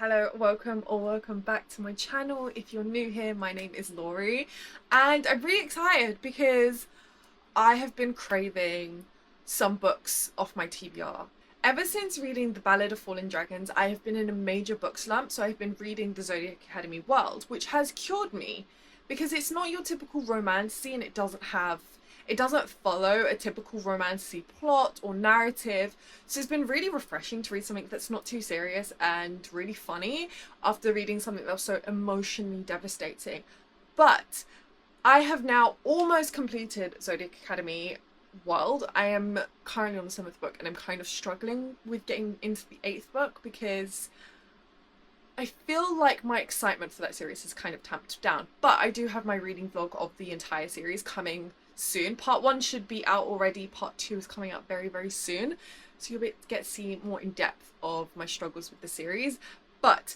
Hello, welcome back to my channel. If you're new here, my name is Laurie and I'm really excited because I have been craving some books off my TBR. Ever since reading The Ballad of Fallen Dragons, I have been in a major book slump, so I've been reading the Zodiac Academy world, which has cured me because it's not your typical romance and it doesn't follow a typical romancy plot or narrative. So it's been really refreshing to read something that's not too serious and really funny after reading something that was so emotionally devastating. But I have now almost completed Zodiac Academy world. I am currently on the 7th book and I'm kind of struggling with getting into the 8th book because I feel like my excitement for that series is kind of tamped down. But I do have my reading vlog of the entire series coming soon. Part 1 should be out already. Part 2 is coming out very, very soon. So you'll get to see more in depth of my struggles with the series. But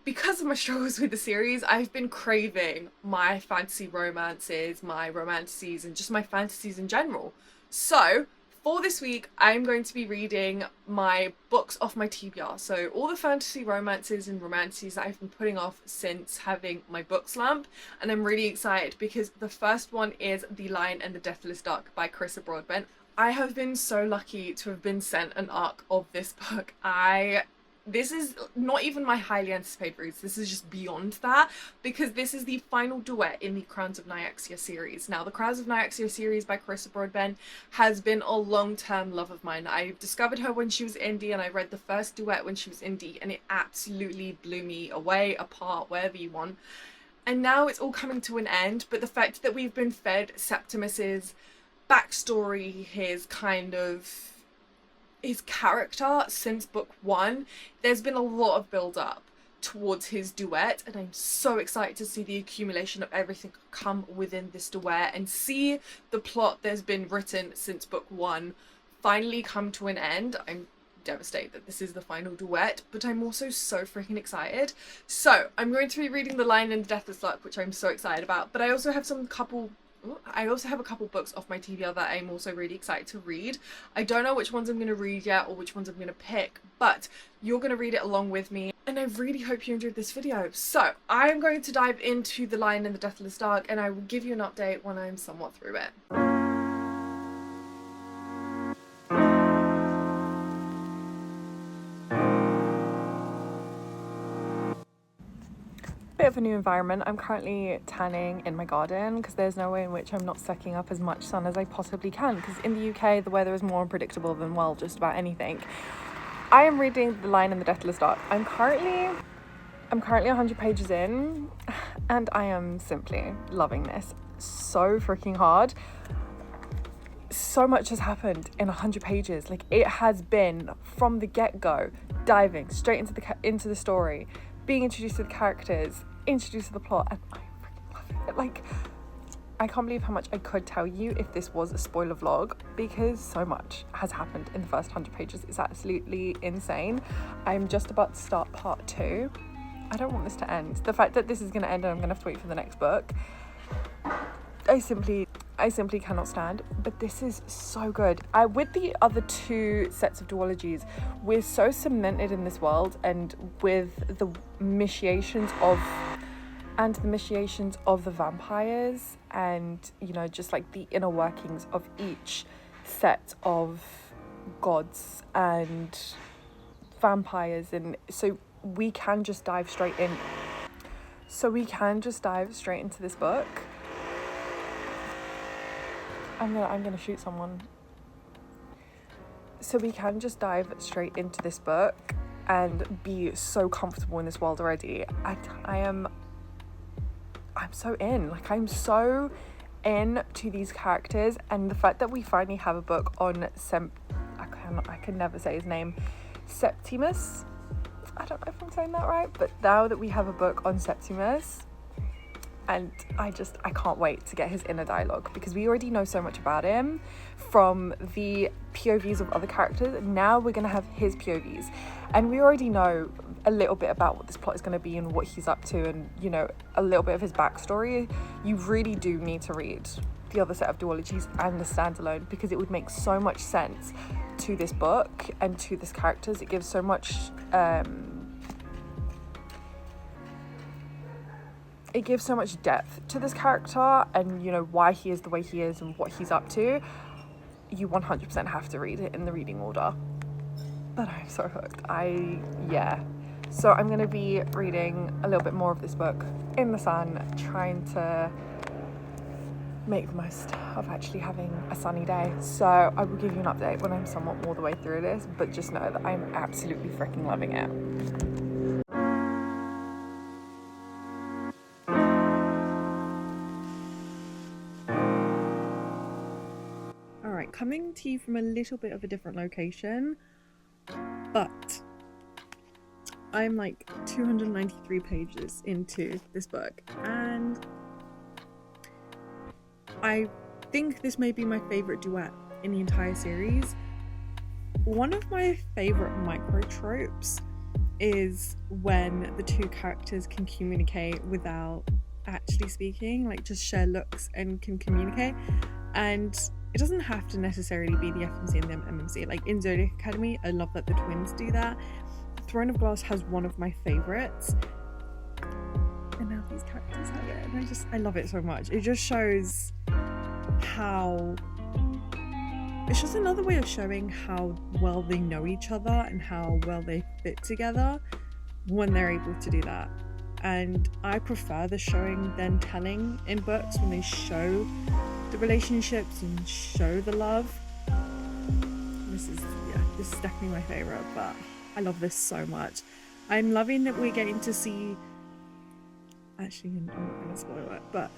because of my struggles with the series, I've been craving my fantasy romances, my romances, and just my fantasies in general. So for this week, I'm going to be reading my books off my TBR. So all the fantasy romances and romances that I've been putting off since having my book slump. And I'm really excited because the first one is The Lion and the Deathless Duck by Carissa Broadbent. I have been so lucky to have been sent an arc of this book. This is not even my highly anticipated reads, this is just beyond that, because this is the final duet in the Crowns of Nyaxia series. Now, the Crowns of Nyaxia series by Carissa Broadbent has been a long-term love of mine. I discovered her when she was indie, and I read the first duet when she was indie, and it absolutely blew me away, apart, wherever you want. And now it's all coming to an end, but the fact that we've been fed Septimus's backstory, his character since book 1, there's been a lot of build up towards his duet, and I'm so excited to see the accumulation of everything come within this duet and see the plot that's been written since book 1 finally come to an end. I'm devastated that this is the final duet, but I'm also so freaking excited. So I'm going to be reading The Lion and the Deathless Duck, which I'm so excited about, but I also have a couple books off my TBR that I'm also really excited to read. I don't know which ones I'm going to read yet or which ones I'm going to pick, but you're going to read it along with me, and I really hope you enjoyed this video. So I'm going to dive into The Lion and the Deathless Duck, and I will give you an update when I'm somewhat through it. Bit of a new environment. I'm currently tanning in my garden because there's no way in which I'm not sucking up as much sun as I possibly can, because in the UK the weather is more unpredictable than, well, just about anything. I am reading The Lion and the Deathless Duck. I'm currently 100 pages in and I am simply loving this so freaking hard. So much has happened in 100 pages. Like, it has been from the get-go diving straight into the story, being introduced to the characters, introduced to the plot, and I freaking love it. Like, I can't believe how much I could tell you if this was a spoiler vlog, because so much has happened in the first 100 pages. It's absolutely insane. I'm just about to start part 2. I don't want this to end. The fact that this is going to end and I'm going to have to wait for the next book, I simply cannot stand. But this is so good. With the other 2 sets of duologies, we're so cemented in this world, and with the initiations of the vampires, and, you know, just like the inner workings of each set of gods and vampires, and so we can just dive straight into this book. I'm gonna shoot someone. So we can just dive straight into this book and be so comfortable in this world already. I'm so in. Like, I'm so in to these characters, and the fact that we finally have a book on I can never say his name, Septimus. I don't know if I'm saying that right, but now that we have a book on Septimus, and I can't wait to get his inner dialogue, because we already know so much about him from the POVs of other characters. Now we're going to have his POVs, and we already know a little bit about what this plot is going to be and what he's up to, and, you know, a little bit of his backstory. You really do need to read the other set of duologies and the standalone, because it would make so much sense to this book and to this characters. It gives so much it gives so much depth to this character, and you know why he is the way he is and what he's up to. You 100% have to read it in the reading order. But I'm so hooked. So I'm going to be reading a little bit more of this book in the sun, trying to make the most of actually having a sunny day. So I will give you an update when I'm somewhat more the way through this, but just know that I'm absolutely freaking loving it. Alright, coming to you from a little bit of a different location, but I'm like 293 pages into this book, and I think this may be my favourite duet in the entire series. One of my favourite micro tropes is when the two characters can communicate without actually speaking, like just share looks and can communicate. And it doesn't have to necessarily be the FMC and the MMC. Like in Zodiac Academy, I love that the twins do that. Throne of Glass has one of my favourites, and now these characters have it, and I love it so much. It just shows how, it's just another way of showing how well they know each other and how well they fit together when they're able to do that. And I prefer the showing than telling in books, when they show the relationships and show the love. This is definitely my favourite, but I love this so much. I'm loving that we're getting to see, actually I'm not going to spoil it, but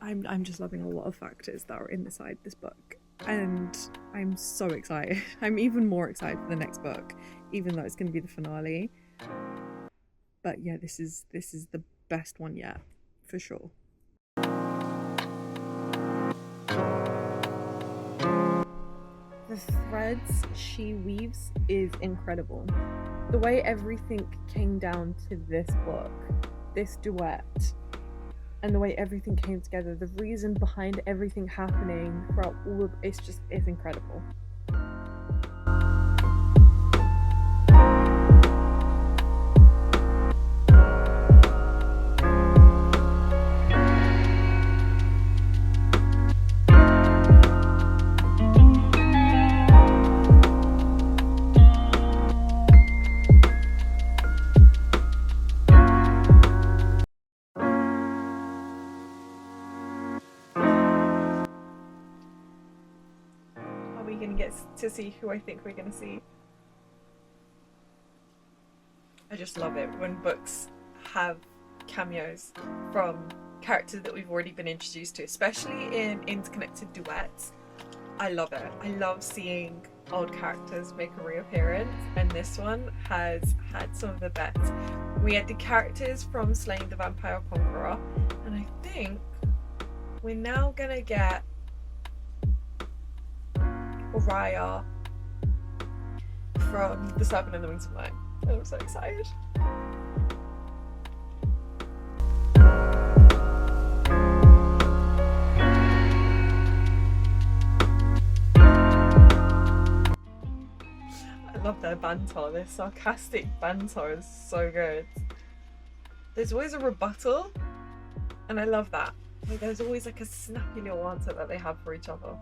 I'm just loving a lot of factors that are inside this book, and I'm so excited. I'm even more excited for the next book, even though it's going to be the finale. But yeah, this is the best one yet, for sure. The threads she weaves is incredible. The way everything came down to this book, this duet, and the way everything came together, the reason behind everything happening throughout all of it's incredible. To see who I think we're going to see. I just love it when books have cameos from characters that we've already been introduced to, especially in interconnected duets. I love it. I love seeing old characters make a reappearance, and this one has had some of the best. We had the characters from Slaying the Vampire Conqueror, and I think we're now gonna get Raya from The Serpent and the Wings of Night. I'm so excited. I love their banter. Their sarcastic banter is so good. There's always a rebuttal, and I love that. Like, there's always like a snappy little answer that they have for each other.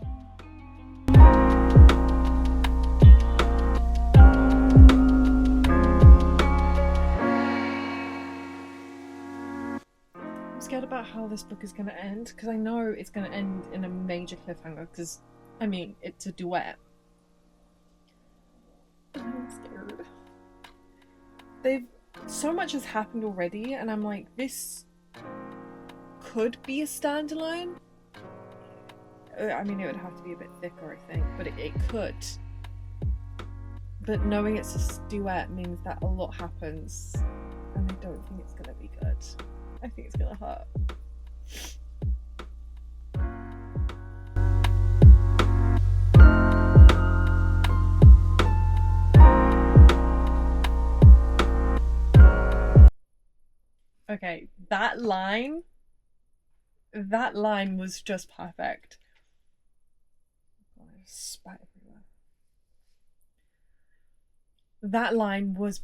I'm scared about how this book is going to end, because I know it's going to end in a major cliffhanger, because, I mean, it's a duet. I'm scared. So much has happened already, and I'm like, this could be a standalone. I mean, it would have to be a bit thicker, I think, but it could. But knowing it's a duet means that a lot happens, and I don't think it's gonna be good. I think it's gonna hurt. Okay, that line was just perfect. Oh, I spat everywhere. That line was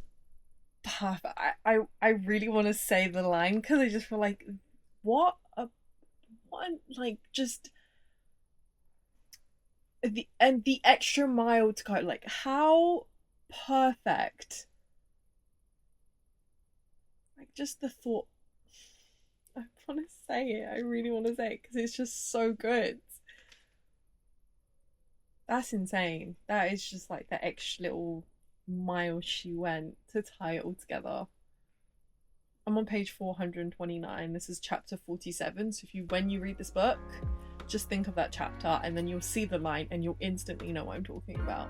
perfect. I really want to say the line because I just feel like what a one, like, just the extra mile to go, like, how perfect, like, just the thought. I want to say it, I really want to say it because it's just so good. That's insane. That is just like the extra little mile she went to tie it all together. I'm on page 429. This is chapter 47. So when you read this book, just think of that chapter and then you'll see the line and you'll instantly know what I'm talking about.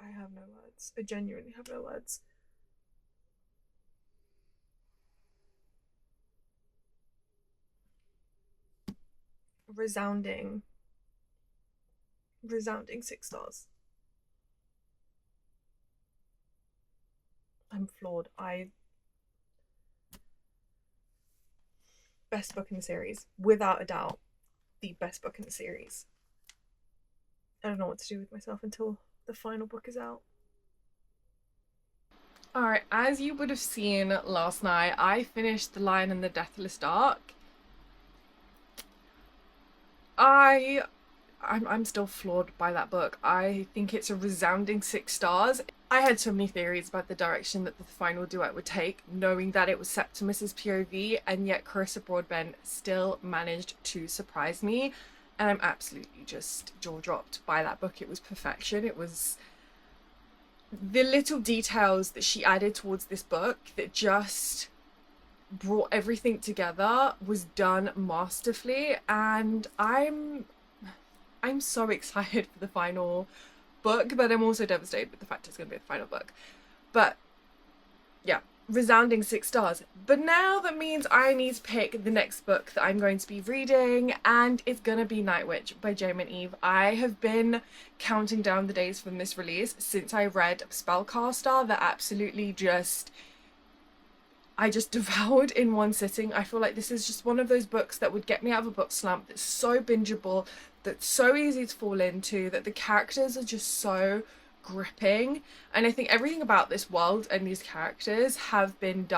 I have no words. I genuinely have no words. Resounding 6 stars. I'm floored. Best book in the series, without a doubt. The best book in the series. I don't know what to do with myself until the final book is out. Alright, as you would have seen last night, I finished The Lion and the Deathless Dark. I'm still floored by that book. I think it's a resounding 6 stars. I had so many theories about the direction that the final duet would take, knowing that it was Septimus's POV, and yet Carissa Broadbent still managed to surprise me. And I'm absolutely just jaw-dropped by that book. It was perfection. It was the little details that she added towards this book that just brought everything together was done masterfully, and I'm so excited for the final book, but I'm also devastated with the fact it's going to be the final book. But yeah, resounding 6 stars. But now that means I need to pick the next book that I'm going to be reading, and it's gonna be Night Witch by Jam and Eve. I have been counting down the days from this release since I read Spellcaster, that absolutely I just devoured in one sitting. I feel like this is just one of those books that would get me out of a book slump, that's so bingeable, that's so easy to fall into, that the characters are just so gripping. And I think everything about this world and these characters have been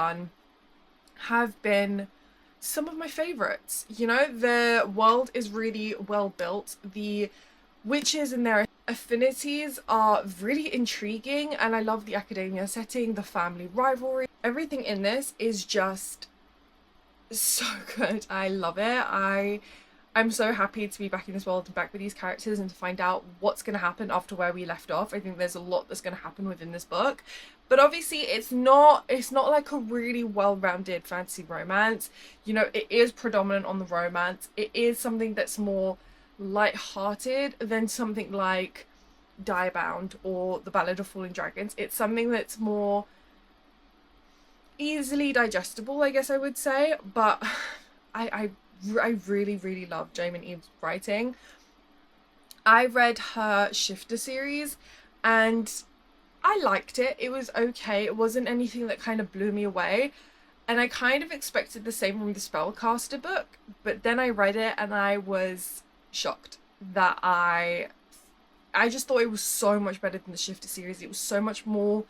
some of my favorites. You know, the world is really well built. The witches and their affinities are really intriguing, and I love the academia setting, the family rivalry. Everything in this is just so good. I love it. I'm so happy to be back in this world and back with these characters and to find out what's going to happen after where we left off. I think there's a lot that's going to happen within this book, but obviously it's not like a really well-rounded fantasy romance. You know, it is predominant on the romance. It is something that's more light-hearted than something like Diebound or The Ballad of Fallen Dragons. It's something that's more easily digestible, I guess I would say, but I really love Jam and Eve's writing. I read her Shifter series and I liked it. It was okay. It wasn't anything that kind of blew me away, and I kind of expected the same from the Spellcaster book, but then I read it and I was shocked that I just thought it was so much better than the Shifter series. It was so much more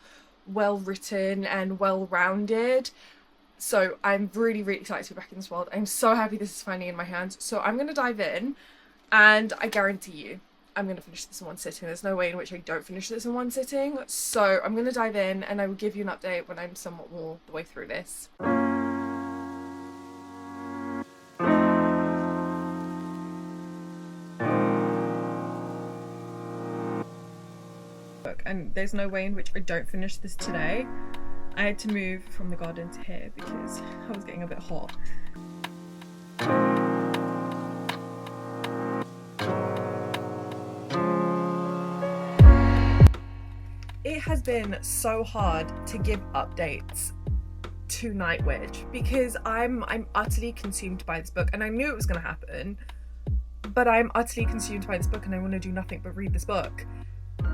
well written and well rounded. So I'm really excited to be back in this world. I'm so happy this is finally in my hands. So I'm going to dive in, and I guarantee you I'm going to finish this in one sitting. There's no way in which I don't finish this in one sitting. So I'm going to dive in and I will give you an update when I'm somewhat more the way through this. And there's no way in which I don't finish this today. I had to move from the garden to here because I was getting a bit hot. It has been so hard to give updates to Night Witch because I'm utterly consumed by this book, and I knew it was going to happen, but I'm utterly consumed by this book and I want to do nothing but read this book.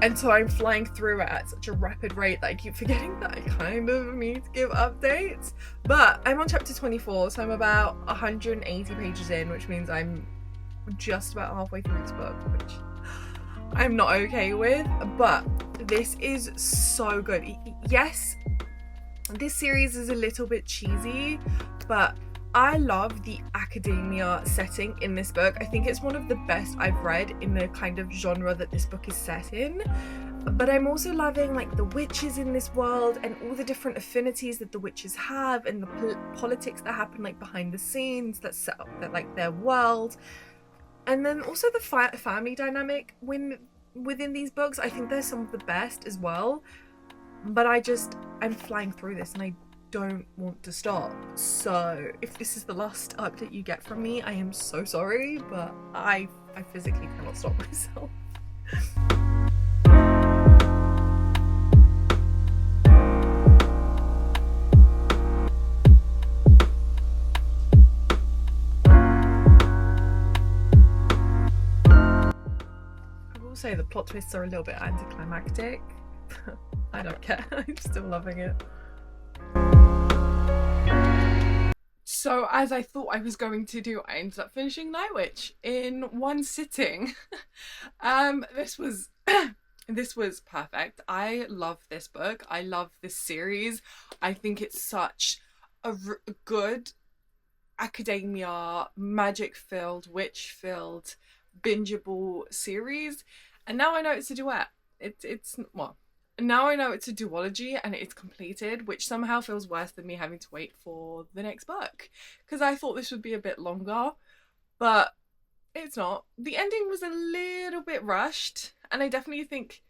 And so I'm flying through it at such a rapid rate that I keep forgetting that I kind of need to give updates. But I'm on chapter 24, so I'm about 180 pages in, which means I'm just about halfway through this book, which I'm not okay with. But this is so good. Yes, this series is a little bit cheesy, but I love the academia setting in this book. I think it's one of the best I've read in the kind of genre that this book is set in. But I'm also loving like the witches in this world and all the different affinities that the witches have, and the politics that happen like behind the scenes that set up their world. And then also the family dynamic within these books. I think they're some of the best as well. But I'm flying through this and I don't want to stop. So if this is the last update you get from me, I am so sorry, but I physically cannot stop myself. I will say the plot twists are a little bit anticlimactic. I don't care. I'm still loving it. So as I thought I was going to do, I ended up finishing Night Witch in one sitting. This was perfect. I love this book. I love this series. I think it's such a good academia, magic-filled, witch-filled, bingeable series. And now I know it's a duet. Now I know it's a duology and it's completed, which somehow feels worse than me having to wait for the next book, because I thought this would be a bit longer, but it's not. The ending was a little bit rushed, and I definitely think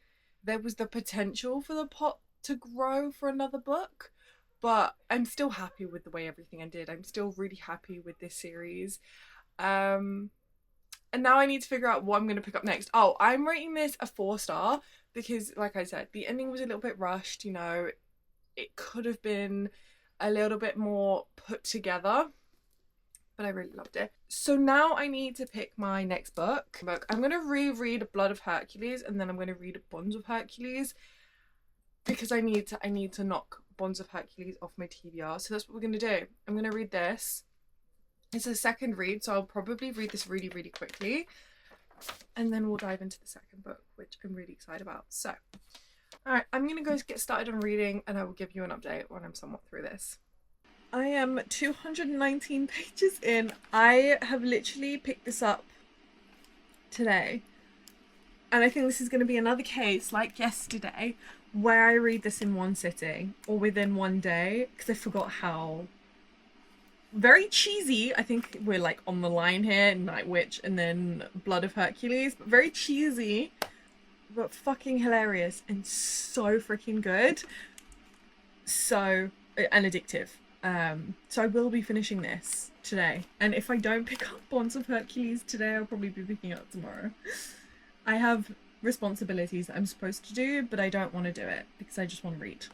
there was the potential for the pot to grow for another book, but I'm still happy with the way everything ended. I'm still really happy with this series. And now I need to figure out what I'm going to pick up next. Oh, I'm rating this a 4-star because, like I said, the ending was a little bit rushed, you know. It could have been a little bit more put together, but I really loved it. So now I need to pick my next book. I'm going to reread Blood of Hercules, and then I'm going to read Bonds of Hercules, because I need to knock Bonds of Hercules off my TBR. So that's what we're going to do. I'm going to read this. It's a second read, so I'll probably read this really, really quickly. And then we'll dive into the second book, which I'm really excited about. So, alright, I'm going to go get started on reading, and I will give you an update when I'm somewhat through this. I am 219 pages in. I have literally picked this up today. And I think this is going to be another case, like yesterday, where I read this in one sitting or within one day, because I forgot how... Very cheesy. I think we're like on the line here, Night Witch and then Blood of Hercules, but very cheesy, but fucking hilarious and so freaking good. So, and addictive. So I will be finishing this today, and if I don't pick up Bonds of Hercules today, I'll probably be picking it up tomorrow. I have responsibilities that I'm supposed to do, but I don't want to do it because I just want to read.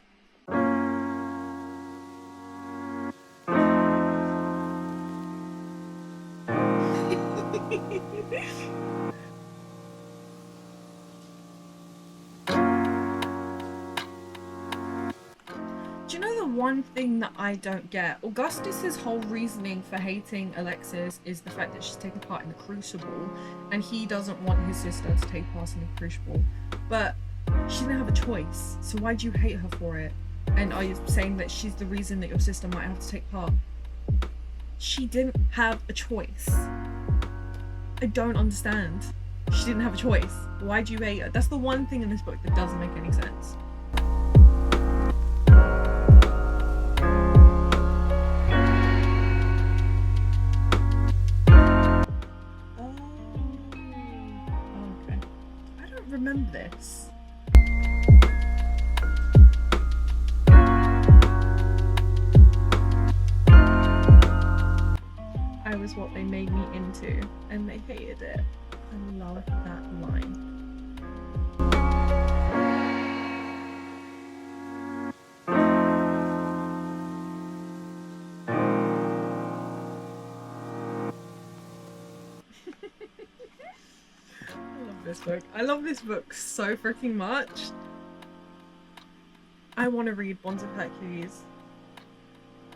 Do you know the one thing that I don't get? Augustus's whole reasoning for hating Alexis is the fact that she's taken part in the Crucible, and he doesn't want his sister to take part in the Crucible. But she didn't have a choice, so why do you hate her for it? And are you saying that she's the reason that your sister might have to take part? She didn't have a choice. I don't understand. She didn't have a choice. Why do you hate her? That's the one thing in this book that doesn't make any sense. Remember this. I was what they made me into, and they hated it. I love that line. I love this book. I love this book so freaking much. I want to read Bonds of Hercules.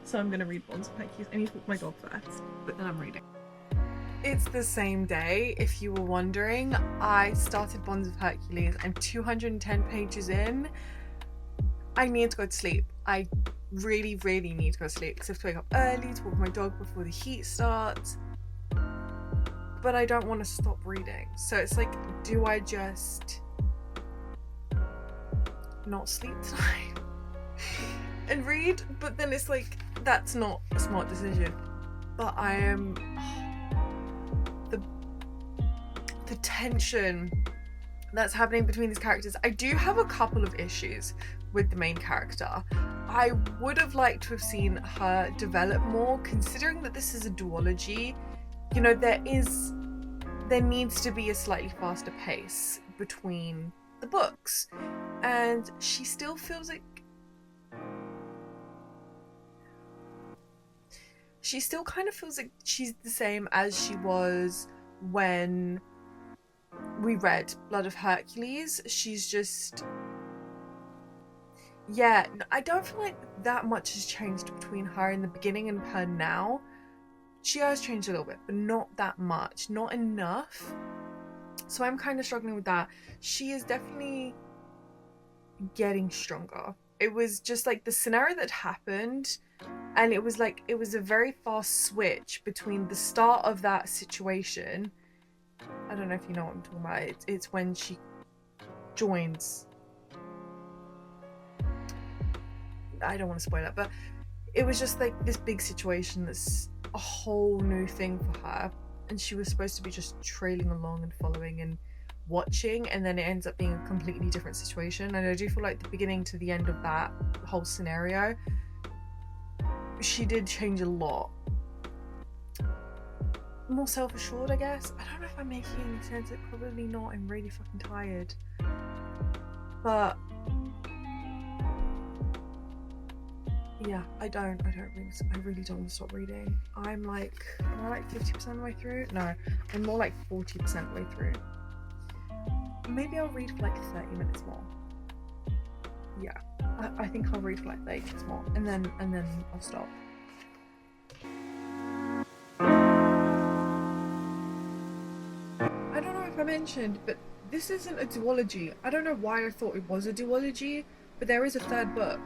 So I'm going to read Bonds of Hercules. I need to walk my dog first, but then I'm reading. It's the same day, if you were wondering. I started Bonds of Hercules. I'm 210 pages in. I need to go to sleep. I really need to go to sleep because I have to wake up early to walk my dog before the heat starts. But I don't want to stop reading. So it's like, do I just not sleep tonight and read? But then it's like, that's not a smart decision. But I am... the tension that's happening between these characters. I do have a couple of issues with the main character. I would have liked to have seen her develop more, considering that this is a duology. You know, there needs to be a slightly faster pace between the books, and she still feels like she still kind of feels like she's the same as she was when we read Blood of Hercules. She's just, yeah, I don't feel like that much has changed between her in the beginning and her now. She has changed a little bit, but not that much, not enough. So I'm kind of struggling with that. She is definitely getting stronger. It was just like the scenario that happened, and it was like, it was a very fast switch between the start of that situation. I don't know if you know what I'm talking about. It's when she joins. I don't want to spoil it, but it was just like this big situation that's a whole new thing for her, and she was supposed to be just trailing along and following and watching, and then it ends up being a completely different situation. And I do feel like the beginning to the end of that whole scenario, she did change a lot. More self-assured, I guess. I don't know if I'm making any sense. It's probably not. I'm really fucking tired. But yeah, I really don't want to stop reading. I'm like, am I like 50% of the way through? No, I'm more like 40% of the way through. Maybe I'll read for like 30 minutes more. Yeah, I think I'll read for like 30 minutes more, and then I'll stop. I don't know if I mentioned, but this isn't a duology. I don't know why I thought it was a duology, but there is a third book.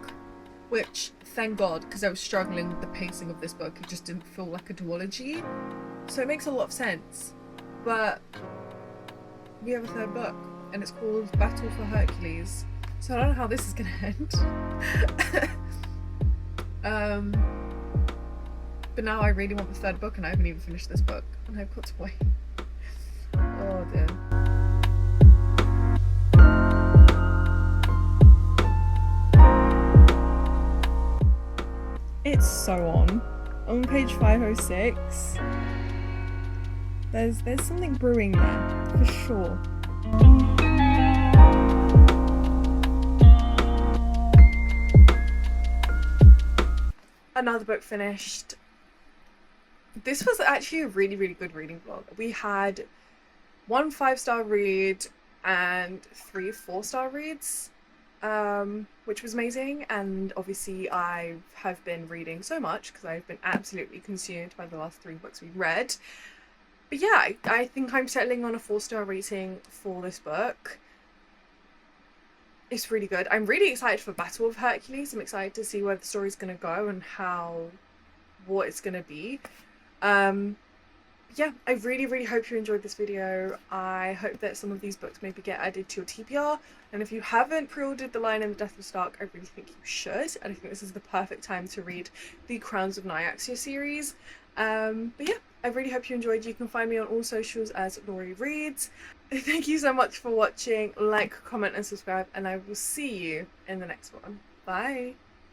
Which, thank God, because I was struggling with the pacing of this book. It just didn't feel like a duology. So it makes a lot of sense. But we have a third book, and it's called Battle for Hercules. So I don't know how this is going to end. But now I really want the third book, and I haven't even finished this book. And I've got to wait. Oh dear. It's so on page 506. There's something brewing there for sure. Another book finished. This was actually a really good reading vlog. We had 1 5-star read and 3 4-star reads. Which was amazing, and obviously I have been reading so much because I've been absolutely consumed by the last 3 books we've read. But yeah, I think I'm settling on a 4-star rating for this book. It's really good. I'm really excited for Battle of Hercules. I'm excited to see where the story's going to go and what it's going to be. Yeah, I really hope you enjoyed this video. I hope that some of these books maybe get added to your TBR, and if you haven't pre-ordered The Lion and the Death of Stark, I really think you should, and I think this is the perfect time to read the Crowns of Nyaxia series. But yeah, I really hope you enjoyed. You can find me on all socials as Lauriereadz. Thank you so much for watching. Like, comment and subscribe, and I will see you in the next one. Bye!